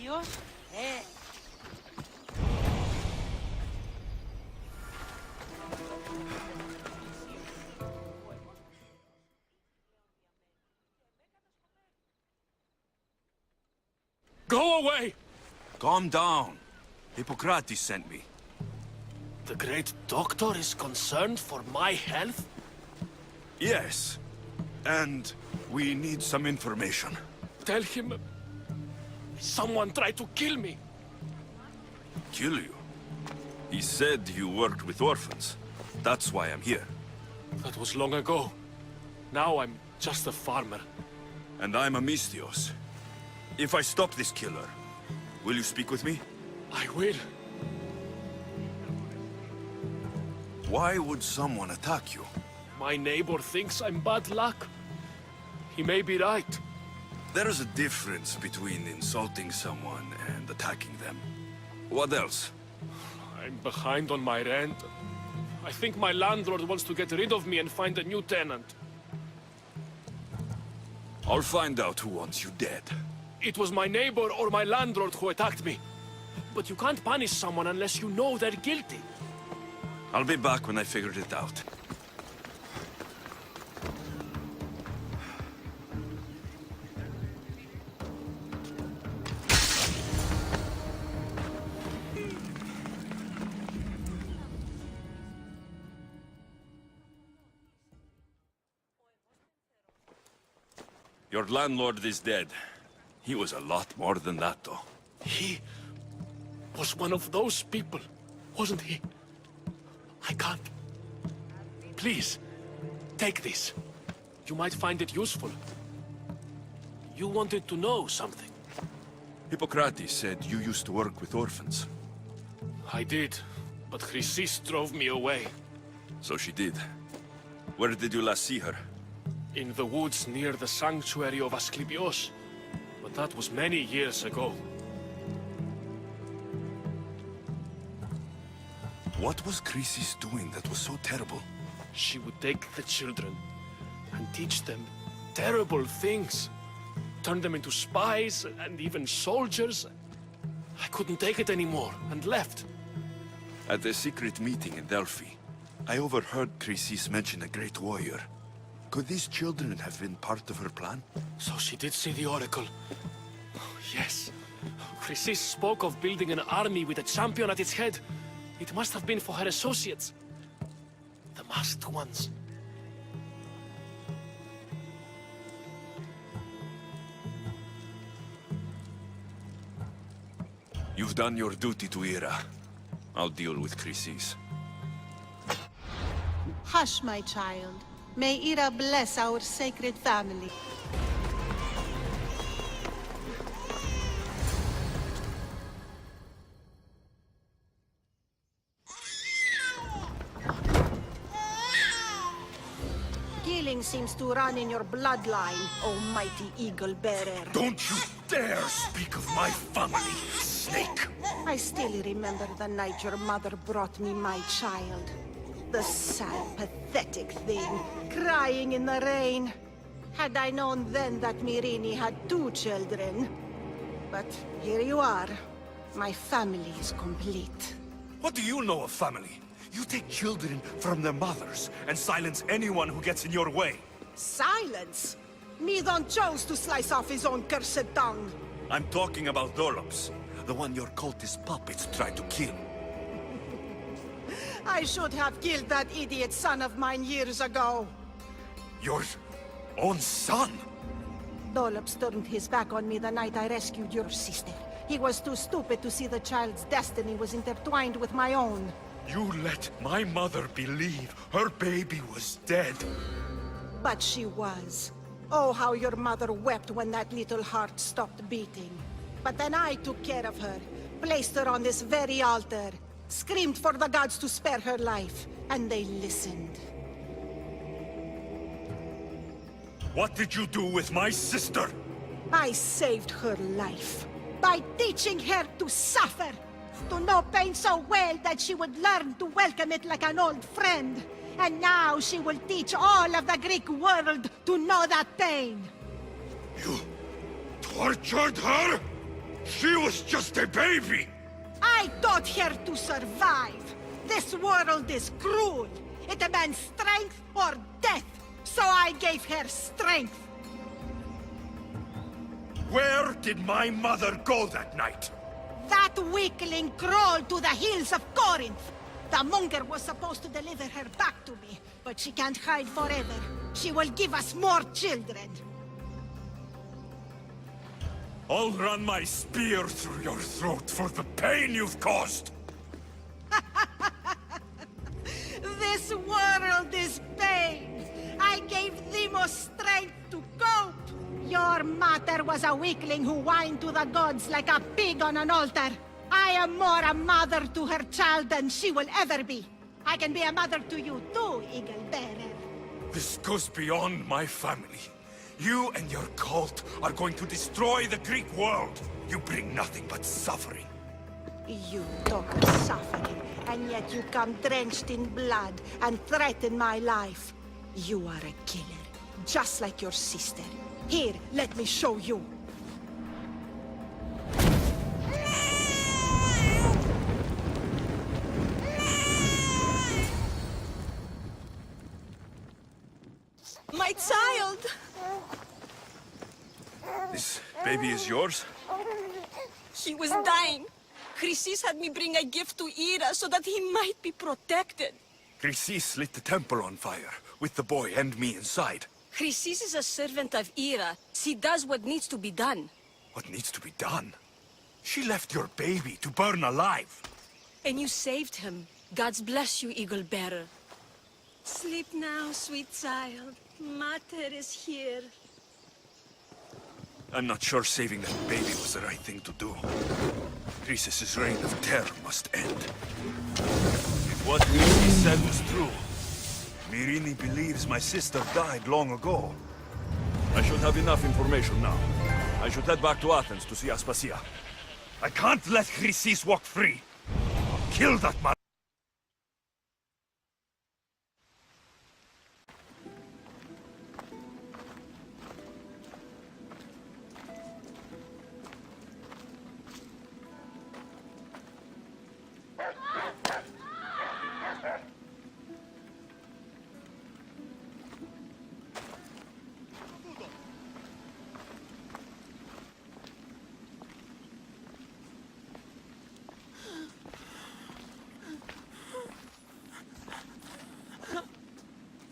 Dios? Go away! Calm down. Hippocrates sent me. The great doctor is concerned for my health? Yes. And we need some information. Tell him... someone tried to kill me. Kill you? He said you worked with orphans. That's why I'm here. That was long ago. Now I'm just a farmer. And I'm Amistios. If I stop this killer, will you speak with me? I will. Why would someone attack you? My neighbor thinks I'm bad luck. He may be right. There is a difference between insulting someone and attacking them. What else? I'm behind on my rent. I think my landlord wants to get rid of me and find a new tenant. I'll find out who wants you dead. It was my neighbor or my landlord who attacked me. But you can't punish someone unless you know they're guilty. I'll be back when I figured it out. Your landlord is dead. He was a lot more than that, though. He was one of those people, wasn't he? I can't. Please, take this. You might find it useful. You wanted to know something. Hippocrates said you used to work with orphans. I did, but Chrysis drove me away. So she did. Where did you last see her? In the woods near the sanctuary of Asklepios. But that was many years ago. What was Chrysis doing that was so terrible? She would take the children and teach them terrible things. Turn them into spies and even soldiers. I couldn't take it anymore and left. At a secret meeting in Delphi, I overheard Chrysis mention a great warrior. Could these children have been part of her plan? So she did see the Oracle. Yes. Chrysis spoke of building an army with a champion at its head. It must have been for her associates. The masked ones. You've done your duty to Ira. I'll deal with Chrysis. Hush, my child. May Ira bless our sacred family. Killing seems to run in your bloodline, oh mighty eagle-bearer. Don't you dare speak of my family, snake! I still remember the night your mother brought me my child. The sad, pathetic thing, crying in the rain. Had I known then that Myrini had 2 children. But here you are. My family is complete. What do you know of family? You take children from their mothers and silence anyone who gets in your way. Silence? Medon chose to slice off his own cursed tongue. I'm talking about Dolops, the one your cultist puppets tried to kill. I should have killed that idiot son of mine years ago. Your own son? Dolops turned his back on me the night I rescued your sister. He was too stupid to see the child's destiny was intertwined with my own. You let my mother believe her baby was dead. But she was. Oh, how your mother wept when that little heart stopped beating. But then I took care of her, placed her on this very altar, screamed for the gods to spare her life, and they listened. What did you do with my sister? I saved her life by teaching her to suffer, to know pain so well that she would learn to welcome it like an old friend. And now she will teach all of the Greek world to know that pain. You tortured her? She was just a baby! I taught her to survive. This world is cruel. It demands strength or death. So I gave her strength. Where did my mother go that night? That weakling crawled to the hills of Corinth. The monger was supposed to deliver her back to me, but she can't hide forever. She will give us more children. I'll run my spear through your throat for the pain you've caused! This world is pain. I gave Demos strength to cope. Your mater was a weakling who whined to the gods like a pig on an altar. I am more a mother to her child than she will ever be. I can be a mother to you too, Eagle Bearer. This goes beyond my family. You and your cult are going to destroy the Greek world. You bring nothing but suffering. You talk of suffering, and yet you come drenched in blood and threaten my life. You are a killer, just like your sister. Here, let me show you. My child! This baby is yours? He was dying. Chrysis had me bring a gift to Ira so that he might be protected. Chrysis lit the temple on fire, with the boy and me inside. Chrysis is a servant of Ira. She does what needs to be done. What needs to be done? She left your baby to burn alive. And you saved him. God's bless you, Eagle Bearer. Sleep now, sweet child. Mater is here. I'm not sure saving that baby was the right thing to do. Chrysis' reign of terror must end. If what Chrysis said was true, Myrini believes my sister died long ago. I should have enough information now. I should head back to Athens to see Aspasia. I can't let Chrysis walk free. I'll kill that man.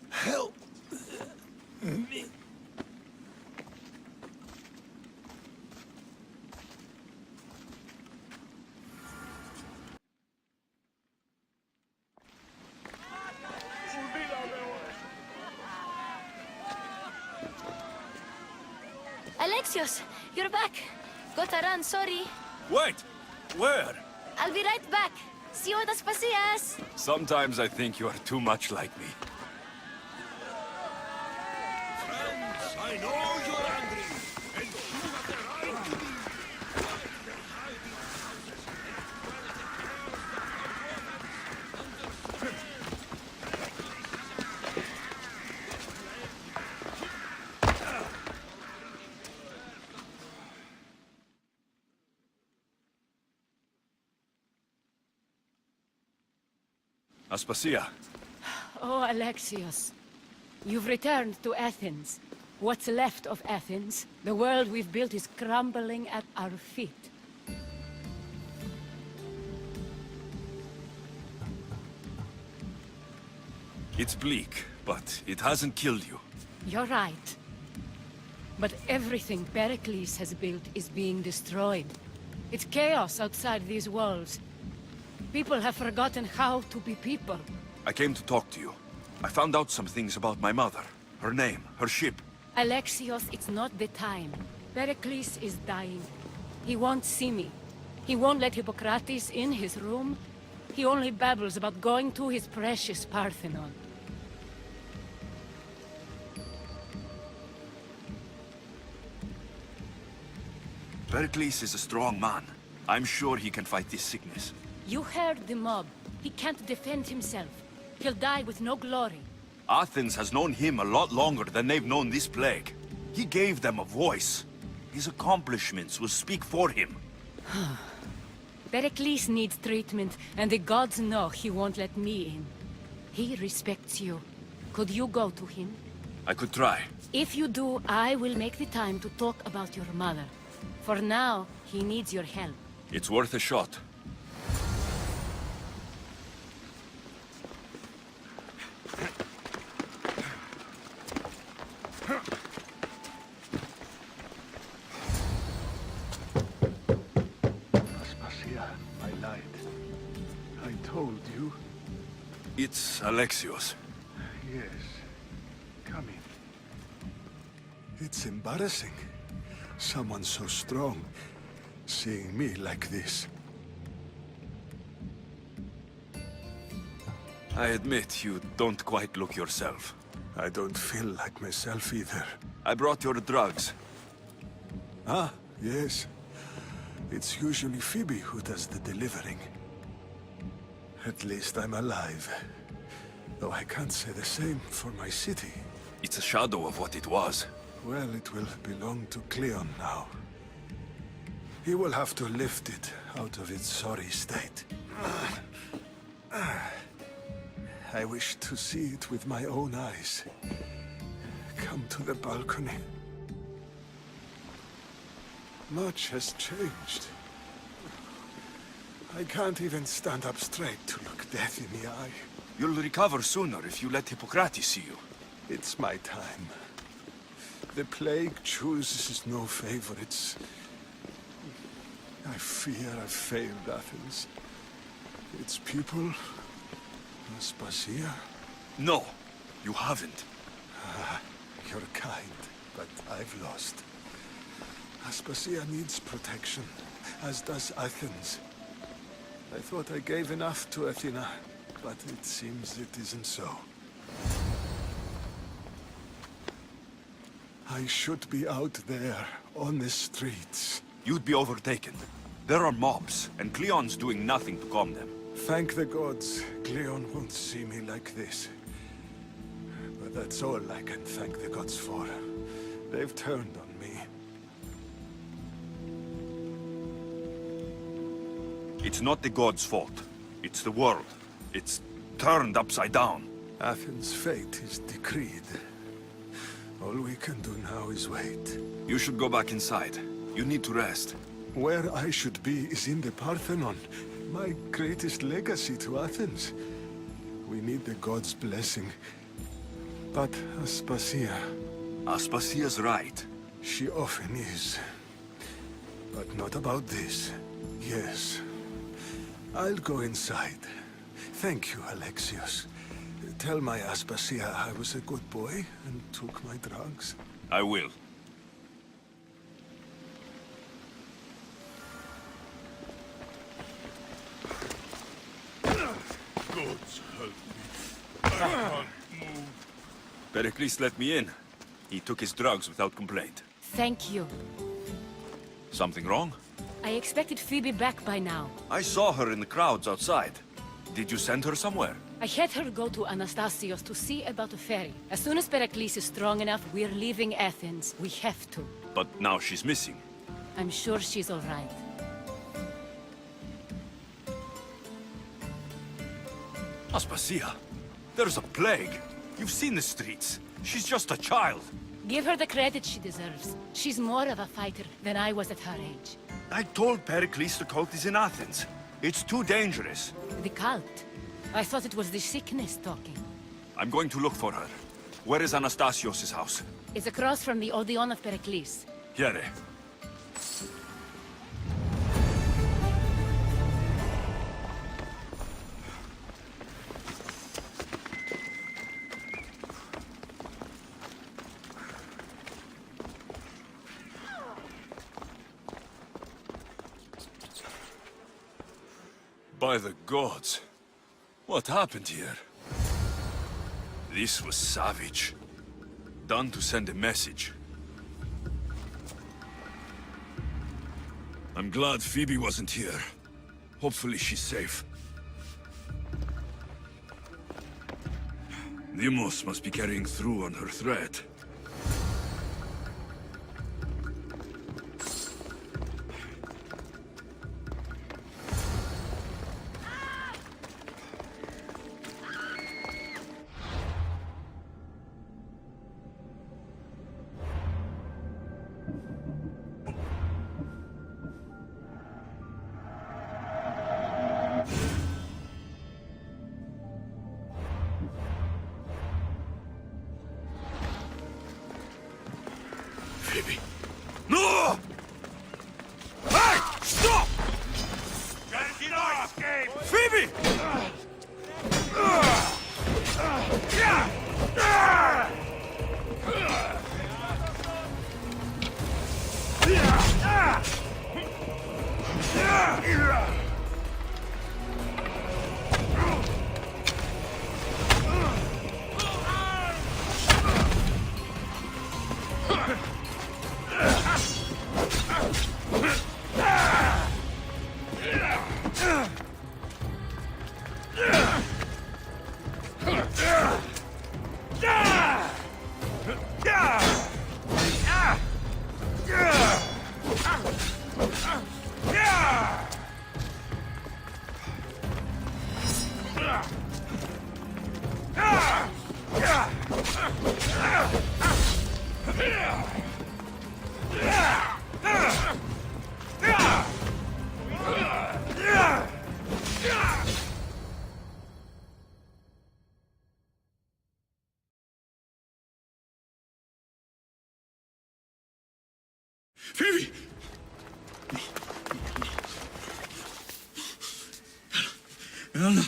Help me. Alexios, you're back. Gotta run, sorry. Wait! Where? I'll be right back. See you at Aspasias. Sometimes I think you are too much like me. Friends, I know you're angry, and you have the right to be. Aspasia. Oh, Alexios. You've returned to Athens. What's left of Athens, the world we've built is crumbling at our feet. It's bleak, but it hasn't killed you. You're right. But everything Pericles has built is being destroyed. It's chaos outside these walls. People have forgotten how to be people. I came to talk to you. I found out some things about my mother. Her name, her ship. Alexios, it's not the time. Pericles is dying. He won't see me. He won't let Hippocrates in his room. He only babbles about going to his precious Parthenon. Pericles is a strong man. I'm sure he can fight this sickness. You heard the mob. He can't defend himself. He'll die with no glory. Athens has known him a lot longer than they've known this plague. He gave them a voice. His accomplishments will speak for him. Pericles needs treatment, and the gods know he won't let me in. He respects you. Could you go to him? I could try. If you do, I will make the time to talk about your mother. For now, he needs your help. It's worth a shot. Aspasia, I lied. I told you. It's Alexios. Yes. Come in. It's embarrassing. Someone so strong, seeing me like this. I admit you don't quite look yourself. I don't feel like myself either. I brought your drugs. Ah, yes. It's usually Phoebe who does the delivering. At least I'm alive. Though I can't say the same for my city. It's a shadow of what it was. Well, it will belong to Cleon now. He will have to lift it out of its sorry state. I wish to see it with my own eyes. Come to the balcony. Much has changed. I can't even stand up straight to look death in the eye. You'll recover sooner if you let Hippocrates see you. It's my time. The plague chooses no favorites. I fear I've failed Athens. Its people, Aspasia. No, you haven't. You're kind, but I've lost. Aspasia needs protection, as does Athens. I thought I gave enough to Athena, but it seems it isn't so. I should be out there, on the streets. You'd be overtaken. There are mobs, and Cleon's doing nothing to calm them. Thank the gods, Cleon won't see me like this. But that's all I can thank the gods for. They've turned on me. It's not the gods' fault. It's the world. It's turned upside down. Athens' fate is decreed. All we can do now is wait. You should go back inside. You need to rest. Where I should be is in the Parthenon, my greatest legacy to Athens. We need the gods' blessing. But Aspasia... Aspasia's right. She often is. But not about this. Yes. I'll go inside. Thank you, Alexios. Tell my Aspasia I was a good boy and took my drugs. I will. Gods help me. I can't move. Pericles let me in. He took his drugs without complaint. Thank you. Something wrong? I expected Phoebe back by now. I saw her in the crowds outside. Did you send her somewhere? I had her go to Anastasios to see about a ferry. As soon as Pericles is strong enough, we're leaving Athens. We have to. But now she's missing. I'm sure she's all right. Aspasia, there's a plague. You've seen the streets. She's just a child. Give her the credit she deserves. She's more of a fighter than I was at her age. I told Pericles the cult is in Athens. It's too dangerous. The cult? I thought it was the sickness talking. I'm going to look for her. Where is Anastasios' house? It's across from the Odeon of Pericles. Here. By the gods. What happened here? This was savage. Done to send a message. I'm glad Phoebe wasn't here. Hopefully she's safe. Deimos must be carrying through on her threat. Phoebe! Phoebe! Anna.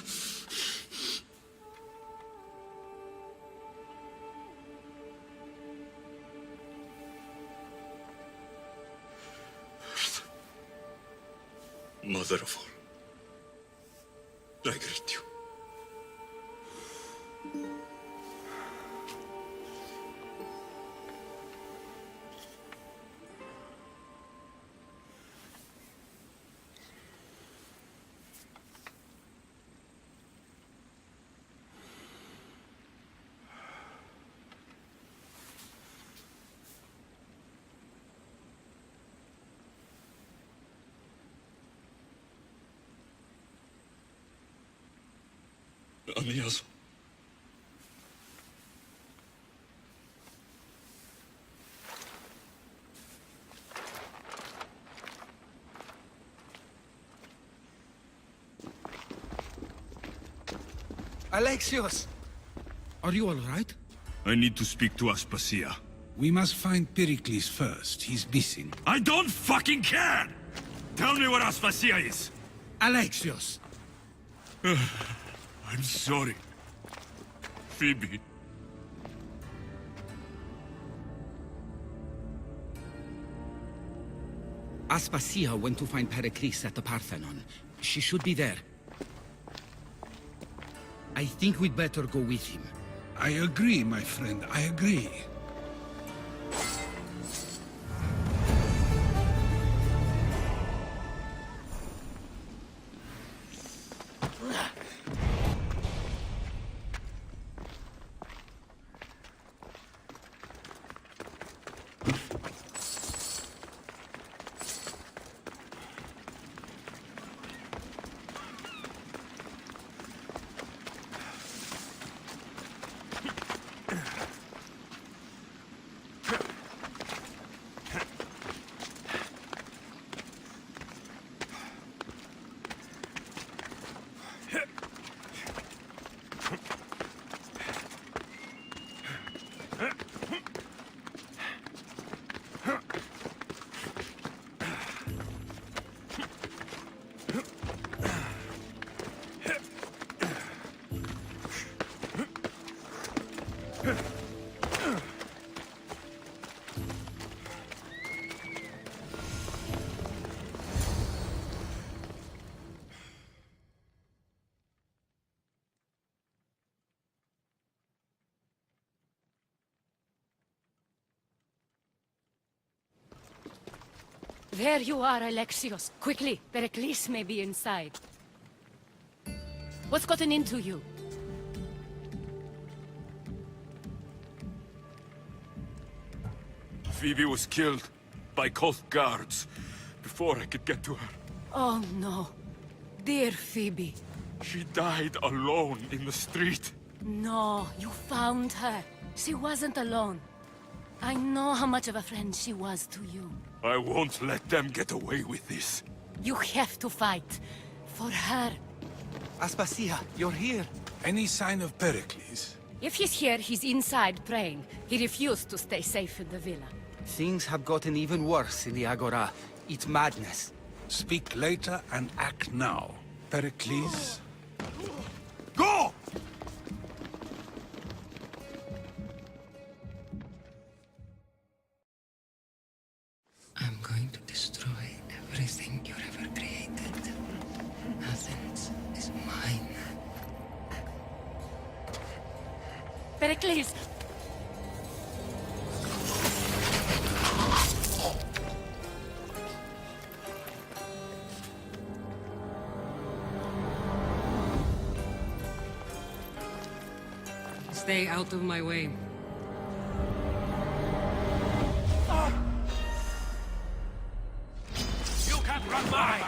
Mother of all, I greet you. 아니어서. Alexios! Are you all right? I need to speak to Aspasia. We must find Pericles first. He's missing. I don't fucking care! Tell me where Aspasia is! Alexios! I'm sorry. Phoebe. Aspasia went to find Pericles at the Parthenon. She should be there. I think we'd better go with him. I agree, my friend, I agree. There you are, Alexios. Quickly, Pericles may be inside. What's gotten into you? Phoebe was killed by cult guards before I could get to her. Oh, no. Dear Phoebe. She died alone in the street. No, you found her. She wasn't alone. I know how much of a friend she was to you. I won't let them get away with this. You have to fight. For her. Aspasia, you're here. Any sign of Pericles? If he's here, he's inside praying. He refused to stay safe in the villa. Things have gotten even worse in the Agora. It's madness. Speak later and act now. Pericles, Go! I'm going to destroy everything you ever created. Athens is mine. Pericles! Stay out of my way. You can't run by!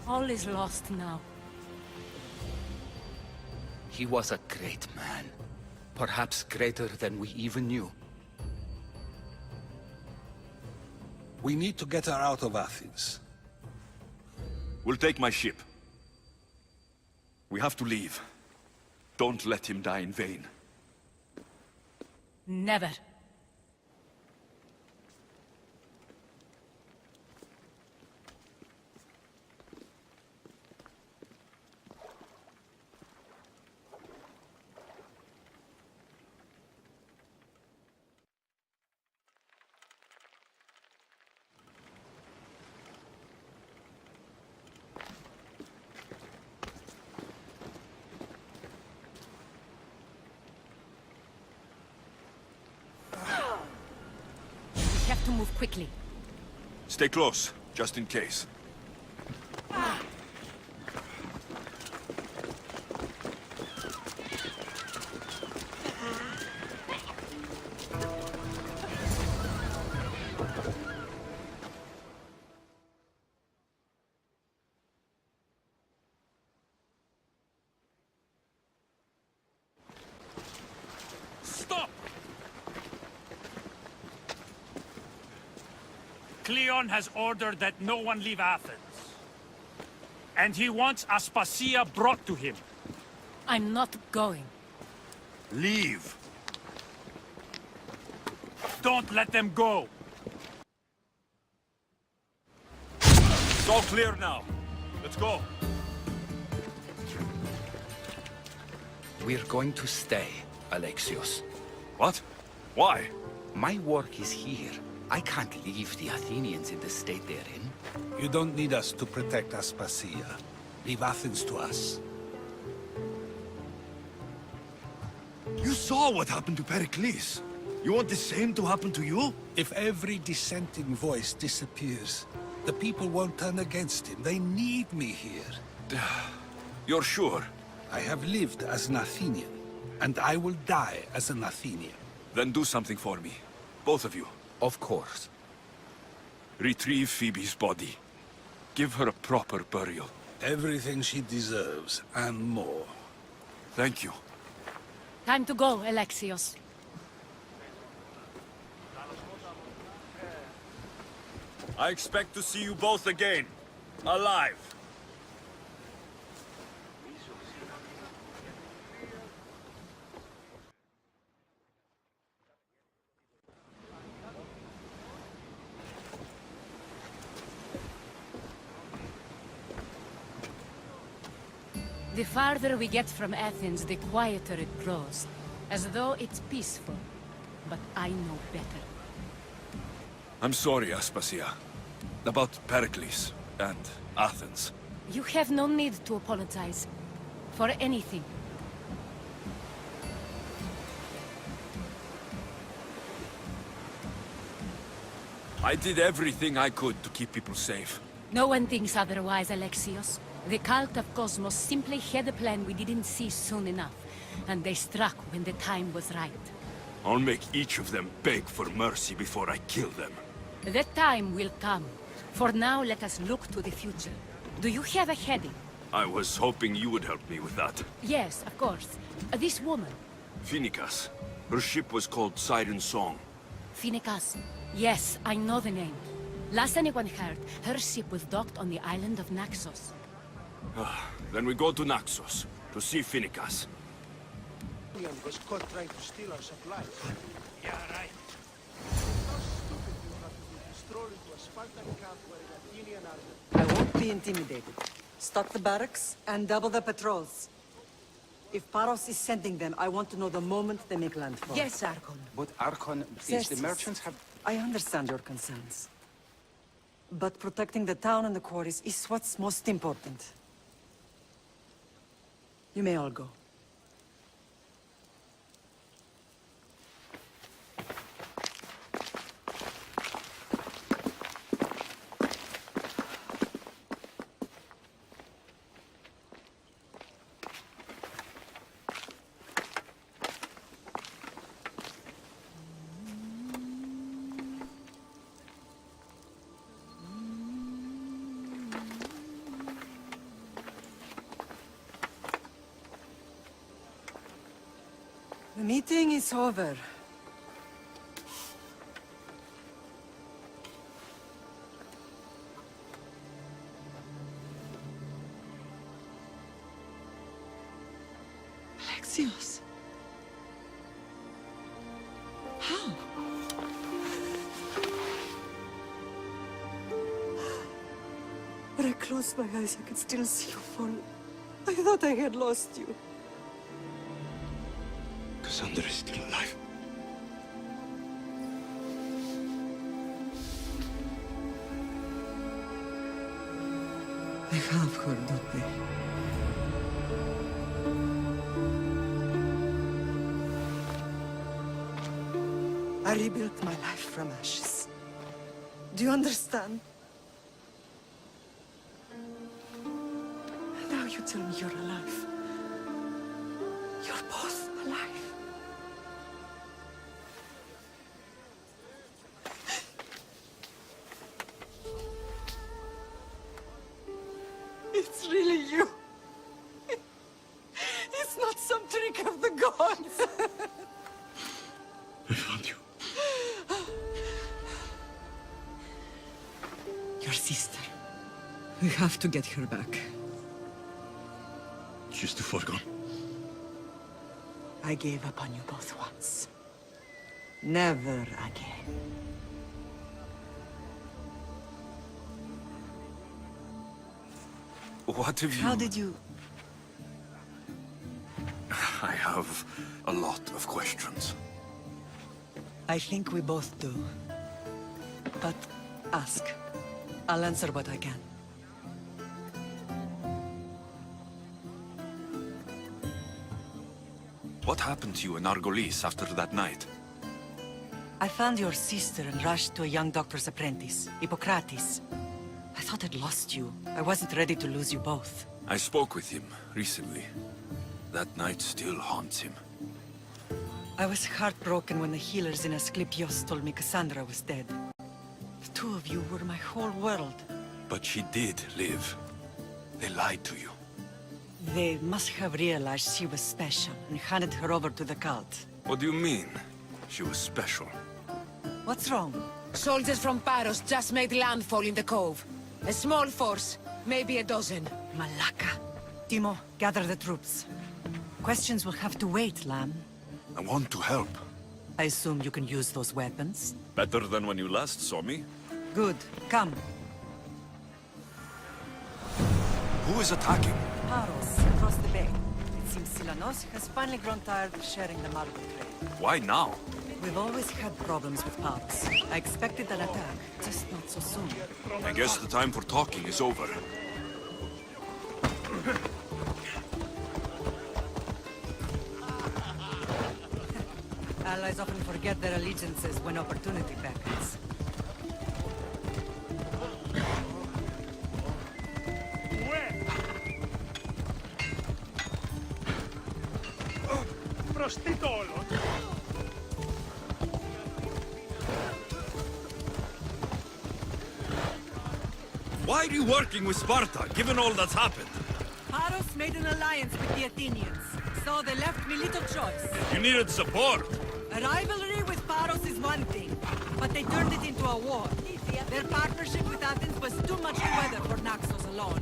All is lost now. He was a great man. Perhaps greater than we even knew. We need to get her out of Athens. We'll take my ship. We have to leave. Don't let him die in vain. Never. We have to move quickly. Stay close, just in case. Stop! Cleon has ordered that no one leave Athens. And he wants Aspasia brought to him. I'm not going. Leave! Don't let them go! It's all clear now. Let's go. We're going to stay, Alexios. What? Why? My work is here. I can't leave the Athenians in the state they're in. You don't need us to protect Aspasia. Leave Athens to us. You saw what happened to Pericles. You want the same to happen to you? If every dissenting voice disappears, the people won't turn against him. They need me here. You're sure? I have lived as an Athenian, and I will die as an Athenian. Then do something for me. Both of you. Of course. Retrieve Phoebe's body. Give her a proper burial. Everything she deserves, and more. Thank you. Time to go, Alexios. I expect to see you both again. Alive. The farther we get from Athens, the quieter it grows. As though it's peaceful. But I know better. I'm sorry, Aspasia. About Pericles and Athens. You have no need to apologize. For anything. I did everything I could to keep people safe. No one thinks otherwise, Alexios. The cult of Cosmos simply had a plan we didn't see soon enough. And they struck when the time was right. I'll make each of them beg for mercy before I kill them. That time will come. For now, let us look to the future. Do you have a heading? I was hoping you would help me with that. Yes, of course. This woman. Phoenicas. Her ship was called Siren Song. Phoenicas. Yes, I know the name. Last anyone heard, her ship was docked on the island of Naxos. Then we go to Naxos, to see Phoenicas. Was caught trying to steal our supplies. Yeah, right. How stupid you have to be to stroll into a Spartan camp where an Athenian army... I won't be intimidated. Stock the barracks and double the patrols. If Paros is sending them, I want to know the moment they make landfall. Yes, Archon. But Archon, Yes, the merchants have... I understand your concerns. But protecting the town and the quarries is what's most important. You may all go. The meeting is over. Alexios. How? When I closed my eyes, I could still see you fall. I thought I had lost you. Cassandra is still alive. They have her, don't they? I rebuilt my life from ashes. Do you understand? Now you tell me you're alive. You're both alive. It's really you. It's not some trick of the gods. I found you. Your sister. We have to get her back. She's too far gone. I gave up on you both once. Never again. What have you... How did you... I have a lot of questions. I think we both do. But ask. I'll answer what I can. What happened to you in Argolis after that night? I found your sister and rushed to a young doctor's apprentice, Hippocrates. I thought I'd lost you. I wasn't ready to lose you both. I spoke with him recently. That night still haunts him. I was heartbroken when the healers in Asclepios told me Cassandra was dead. The two of you were my whole world. But she did live. They lied to you. They must have realized she was special and handed her over to the cult. What do you mean? She was special. What's wrong? Soldiers from Paros just made landfall in the cove. A small force, maybe a dozen. Malaka. Timo, gather the troops. Questions will have to wait, Lamb. I want to help. I assume you can use those weapons? Better than when you last saw me. Good. Come. Who is attacking? Paros, across the bay. It seems Silanos has finally grown tired of sharing the marble trade. Why now? We've always had problems with Paros. I expected an attack, just not so soon. I guess the time for talking is over. Allies often forget their allegiances when opportunity beckons. Prostitulo! Why are you working with Sparta, given all that's happened? Paros made an alliance with the Athenians, so they left me little choice. You needed support. A rivalry with Paros is one thing, but they turned it into a war. Their partnership with Athens was too much to weather for Naxos alone.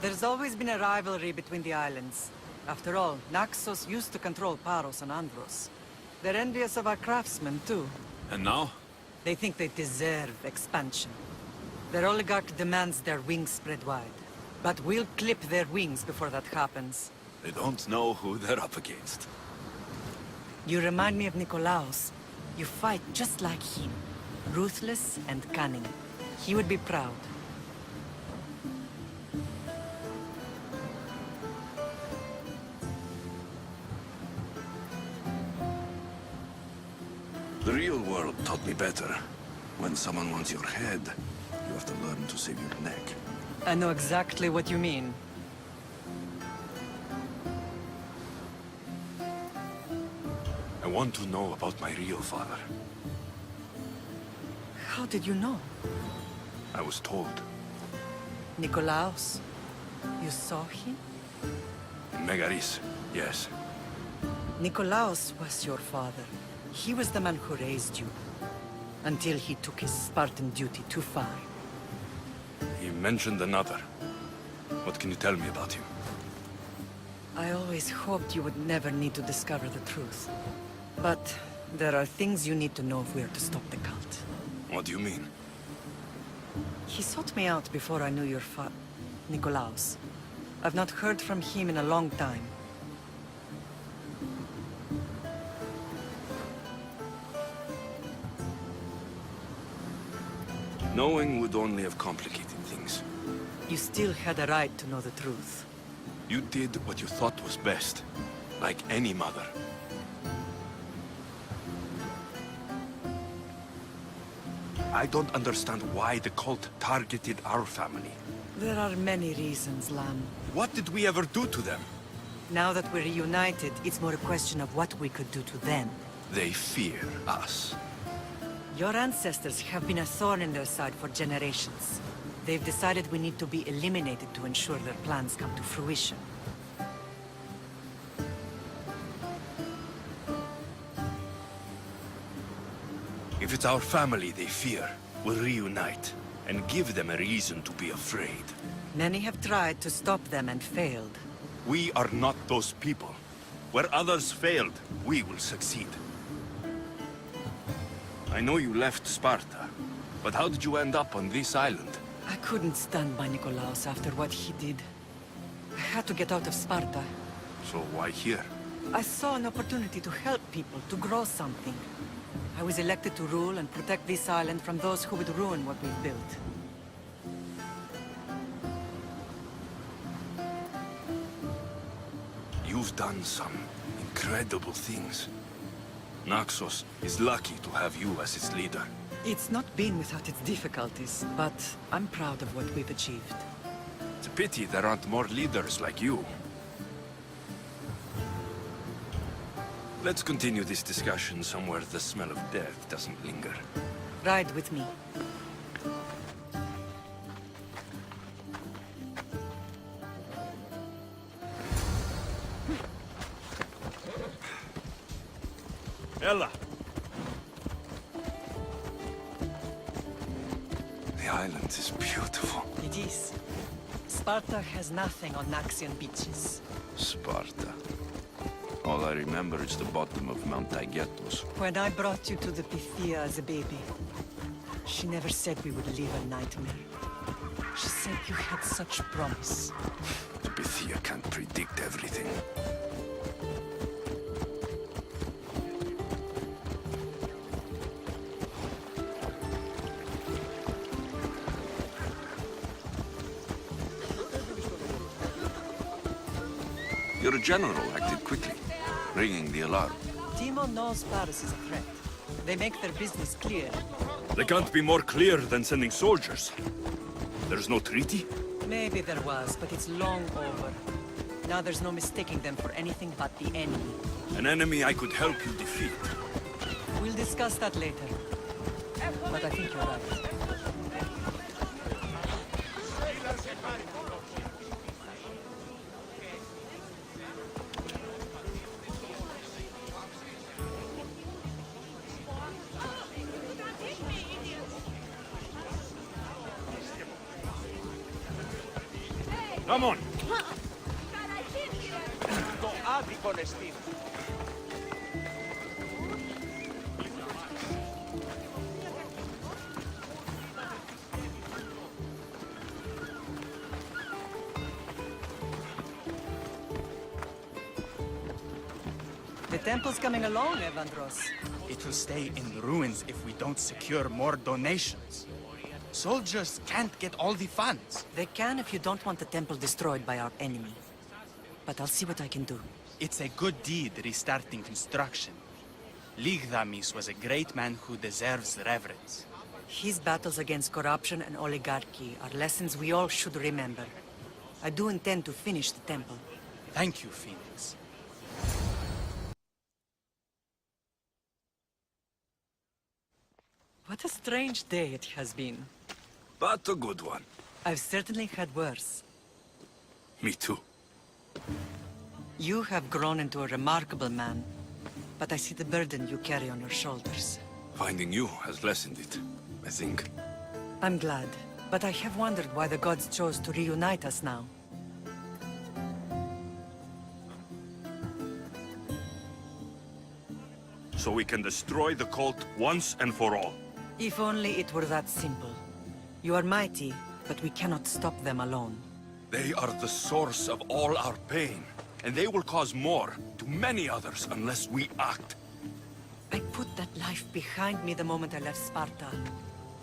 There's always been a rivalry between the islands. After all, Naxos used to control Paros and Andros. They're envious of our craftsmen, too. And now? They think they deserve expansion. Their oligarch demands their wings spread wide. But we'll clip their wings before that happens. They don't know who they're up against. You remind me of Nikolaos. You fight just like him. Ruthless and cunning. He would be proud. The real world taught me better. When someone wants your head, you have to learn to save your neck. I know exactly what you mean. I want to know about my real father. How did you know? I was told. Nikolaos? You saw him? Megaris, yes. Nikolaos was your father. He was the man who raised you. Until he took his Spartan duty too far. He mentioned another. What can you tell me about him? I always hoped you would never need to discover the truth. But there are things you need to know if we are to stop the cult. What do you mean? He sought me out before I knew your Nikolaos. I've not heard from him in a long time. Knowing would only have complicated things. You still had a right to know the truth. You did what you thought was best, like any mother. I don't understand why the cult targeted our family. There are many reasons, Lam. What did we ever do to them? Now that we're reunited, it's more a question of what we could do to them. They fear us. Your ancestors have been a thorn in their side for generations. They've decided we need to be eliminated to ensure their plans come to fruition. If it's our family they fear, we'll reunite and give them a reason to be afraid. Many have tried to stop them and failed. We are not those people. Where others failed, we will succeed. I know you left Sparta, but how did you end up on this island? I couldn't stand by Nikolaos after what he did. I had to get out of Sparta. So why here? I saw an opportunity to help people, to grow something. I was elected to rule and protect this island from those who would ruin what we've built. You've done some incredible things. Naxos is lucky to have you as its leader. It's not been without its difficulties, but I'm proud of what we've achieved. It's a pity there aren't more leaders like you. Let's continue this discussion somewhere the smell of death doesn't linger. Ride with me. Ella! The island is beautiful. It is. Sparta has nothing on Naxian beaches. Sparta. All I remember is the bottom of Mount Taygetos. When I brought you to the Pythia as a baby, she never said we would live a nightmare. She said you had such promise. The Pythia can't predict everything. Your general acted quickly, ringing the alarm. Timo knows Paris is a threat. They make their business clear. They can't be more clear than sending soldiers. There's no treaty? Maybe there was, but it's long over. Now there's no mistaking them for anything but the enemy. An enemy I could help you defeat. We'll discuss that later. But I think you're right. Come on! Το άδικον εστίν. The temple's coming along, Evandros. It will stay in ruins if we don't secure more donations. Soldiers can't get all the funds. They can if you don't want the temple destroyed by our enemy. But I'll see what I can do. It's a good deed restarting construction. Ligdamis was a great man who deserves reverence. His battles against corruption and oligarchy are lessons we all should remember. I do intend to finish the temple. Thank you, Phoenix. What a strange day it has been. But a good one. I've certainly had worse. Me too. You have grown into a remarkable man, but I see the burden you carry on your shoulders. Finding you has lessened it, I think. I'm glad, but I have wondered why the gods chose to reunite us now. So we can destroy the cult once and for all. If only it were that simple. You are mighty, but we cannot stop them alone. They are the source of all our pain, and they will cause more to many others unless we act. I put that life behind me the moment I left Sparta.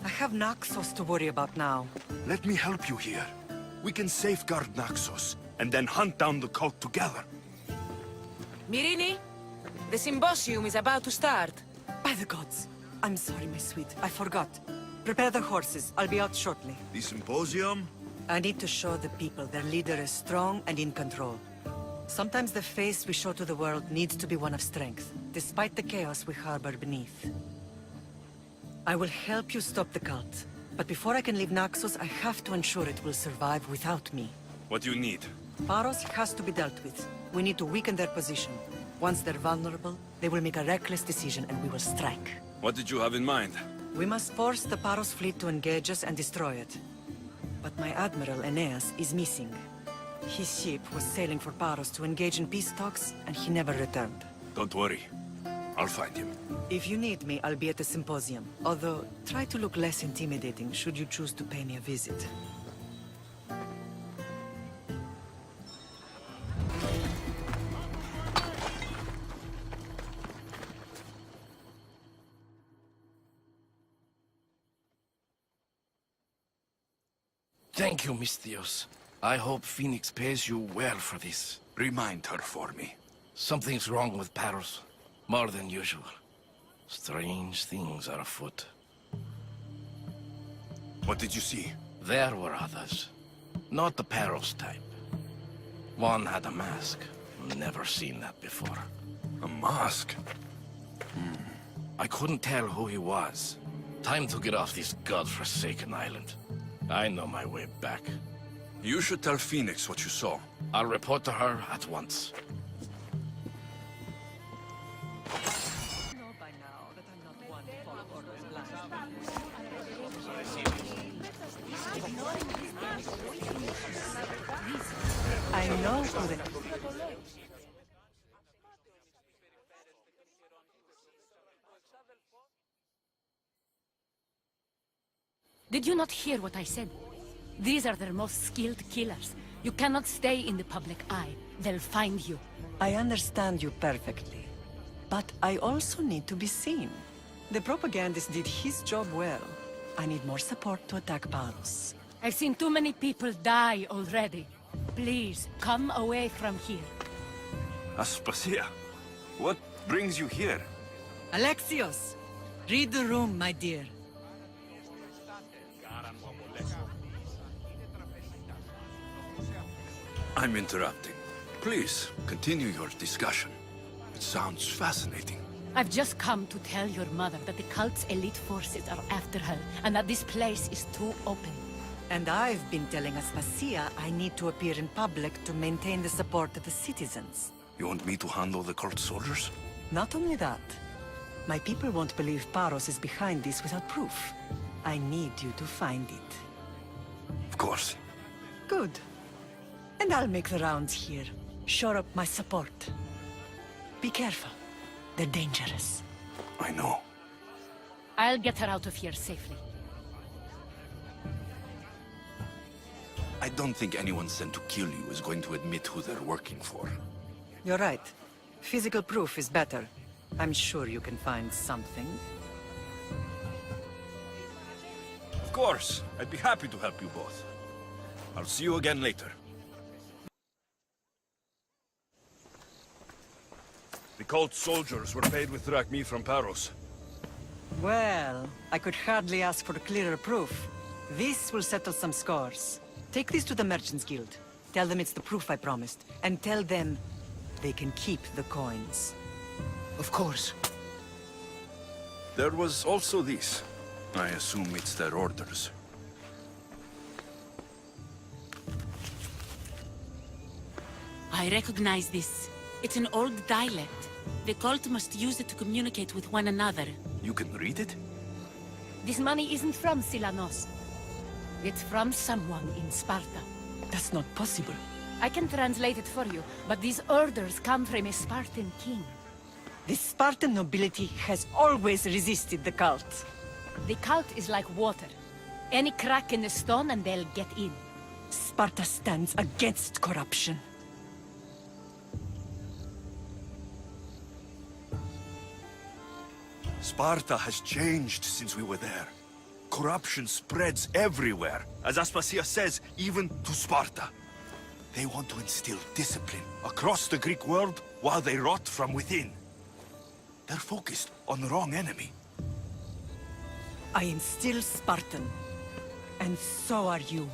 I have Naxos to worry about now. Let me help you here. We can safeguard Naxos, and then hunt down the cult together. Myrini, the symposium is about to start. By the gods! I'm sorry, my sweet. I forgot. Prepare the horses. I'll be out shortly. The symposium? I need to show the people their leader is strong and in control. Sometimes the face we show to the world needs to be one of strength, despite the chaos we harbor beneath. I will help you stop the cult, but before I can leave Naxos, I have to ensure it will survive without me. What do you need? Paros has to be dealt with. We need to weaken their position. Once they're vulnerable, they will make a reckless decision and we will strike. What did you have in mind? We must force the Paros fleet to engage us and destroy it. But my admiral, Aeneas, is missing. His ship was sailing for Paros to engage in peace talks, and he never returned. Don't worry. I'll find him. If you need me, I'll be at the symposium. Although, try to look less intimidating should you choose to pay me a visit. Thank you, Misthios. I hope Phoenix pays you well for this. Remind her for me. Something's wrong with Paros. More than usual. Strange things are afoot. What did you see? There were others. Not the Paros type. One had a mask. Never seen that before. A mask? I couldn't tell who he was. Time to get off this godforsaken island. I know my way back. You should tell Phoenix what you saw. I'll report to her at once. I know who they... Did you not hear what I said? These are their most skilled killers. You cannot stay in the public eye. They'll find you. I understand you perfectly. But I also need to be seen. The propagandist did his job well. I need more support to attack Paros. I've seen too many people die already. Please, come away from here. Aspasia, what brings you here? Alexios! Read the room, my dear. I'm interrupting. Please, continue your discussion. It sounds fascinating. I've just come to tell your mother that the cult's elite forces are after her, and that this place is too open. And I've been telling Aspasia I need to appear in public to maintain the support of the citizens. You want me to handle the cult soldiers? Not only that, my people won't believe Paros is behind this without proof. I need you to find it. Of course. Good. And I'll make the rounds here. Shore up my support. Be careful. They're dangerous. I know. I'll get her out of here safely. I don't think anyone sent to kill you is going to admit who they're working for. You're right. Physical proof is better. I'm sure you can find something. Of course. I'd be happy to help you both. I'll see you again later. The cult soldiers were paid with drachmi from Paros. Well, I could hardly ask for clearer proof. This will settle some scores. Take this to the Merchants Guild. Tell them it's the proof I promised. And tell them they can keep the coins. Of course. There was also this. I assume it's their orders. I recognize this. It's an old dialect. The cult must use it to communicate with one another. You can read it? This money isn't from Silanos. It's from someone in Sparta. That's not possible. I can translate it for you, but these orders come from a Spartan king. The Spartan nobility has always resisted the cult. The cult is like water. Any crack in the stone and they'll get in. Sparta stands against corruption. Sparta has changed since we were there. Corruption spreads everywhere. As Aspasia says, even to Sparta. They want to instill discipline across the Greek world while they rot from within. They're focused on the wrong enemy. I am still Spartan. And so are you.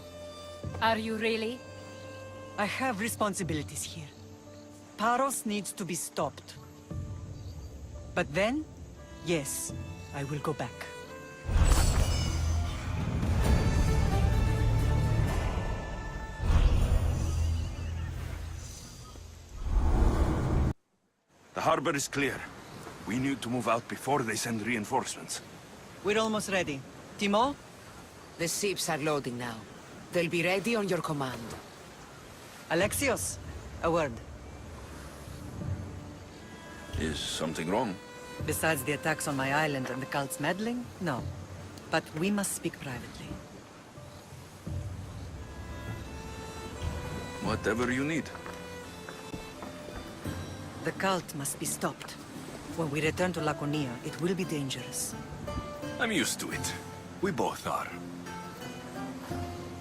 Are you really? I have responsibilities here. Paros needs to be stopped. But then, yes, I will go back. The harbor is clear. We need to move out before they send reinforcements. We're almost ready. Timo? The ships are loading now. They'll be ready on your command. Alexios, a word. Is something wrong? Besides the attacks on my island and the cult's meddling? No. But we must speak privately. Whatever you need. The cult must be stopped. When we return to Laconia, it will be dangerous. I'm used to it. We both are.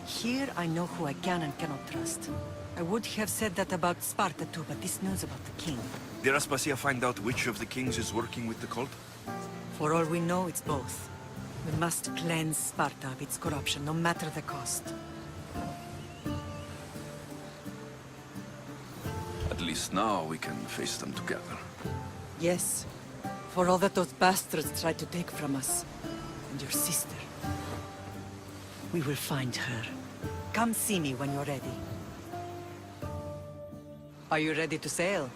Here I know who I can and cannot trust. I would have said that about Sparta too, but this news about the king. Did Aspasia find out which of the kings is working with the cult? For all we know, it's both. We must cleanse Sparta of its corruption, no matter the cost. At least now we can face them together. Yes. For all that those bastards tried to take from us. And your sister. We will find her. Come see me when you're ready. Are you ready to sail?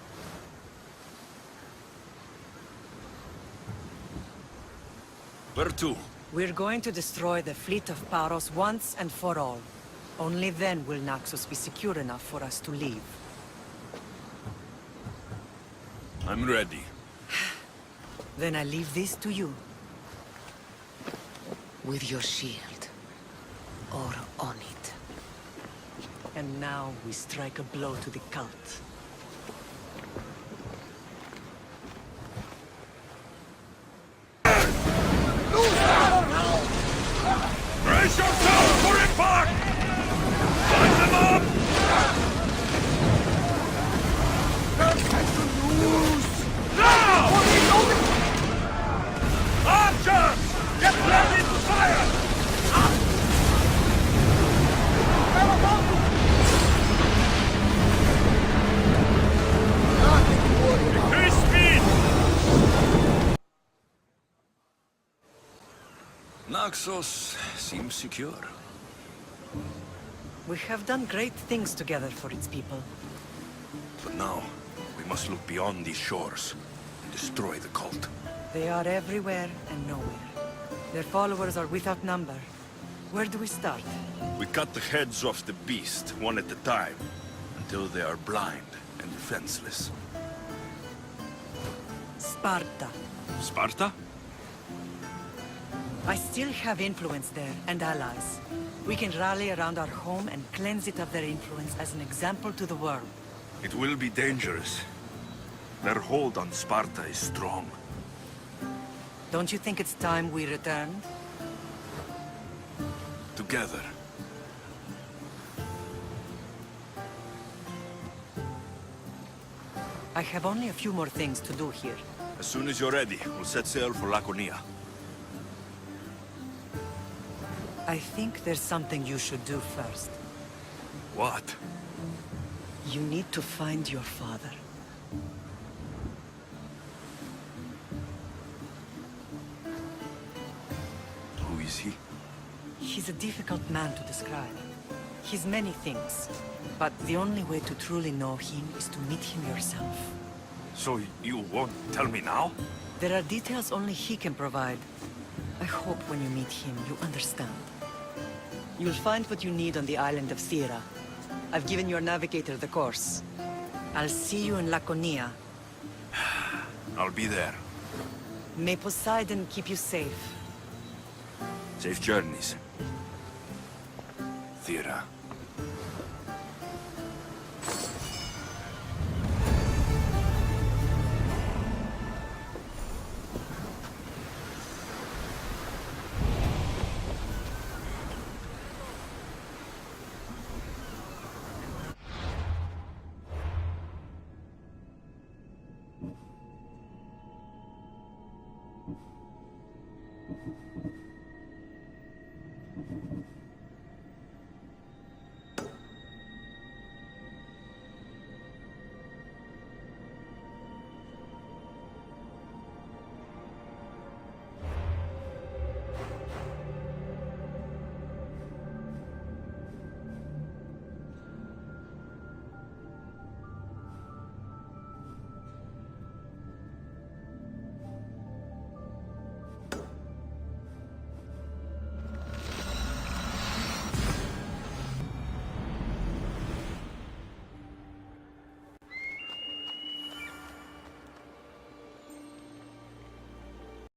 Where to? We're going to destroy the fleet of Paros once and for all. Only then will Naxos be secure enough for us to leave. I'm ready. Then I leave this to you. With your shield. Or on it. And now we strike a blow to the cult. Brace yourself for impact! Line them up! Now! Archers! Get ready to fire! Increase speed! Naxos seems secure. We have done great things together for its people. But now, we must look beyond these shores and destroy the cult. They are everywhere and nowhere. Their followers are without number. Where do we start? We cut the heads off the beast, one at a time, until they are blind and defenseless. Sparta. Sparta? I still have influence there, and allies. We can rally around our home and cleanse it of their influence as an example to the world. It will be dangerous. Their hold on Sparta is strong. Don't you think it's time we returned? Together. I have only a few more things to do here. As soon as you're ready, we'll set sail for Laconia. I think there's something you should do first. What? You need to find your father. Who is he? He's a difficult man to describe. He's many things, but the only way to truly know him is to meet him yourself. So you won't tell me now? There are details only he can provide. I hope when you meet him, you understand. You'll find what you need on the island of Thera. I've given your navigator the course. I'll see you in Laconia. I'll be there. May Poseidon keep you safe. Safe journeys. Thera.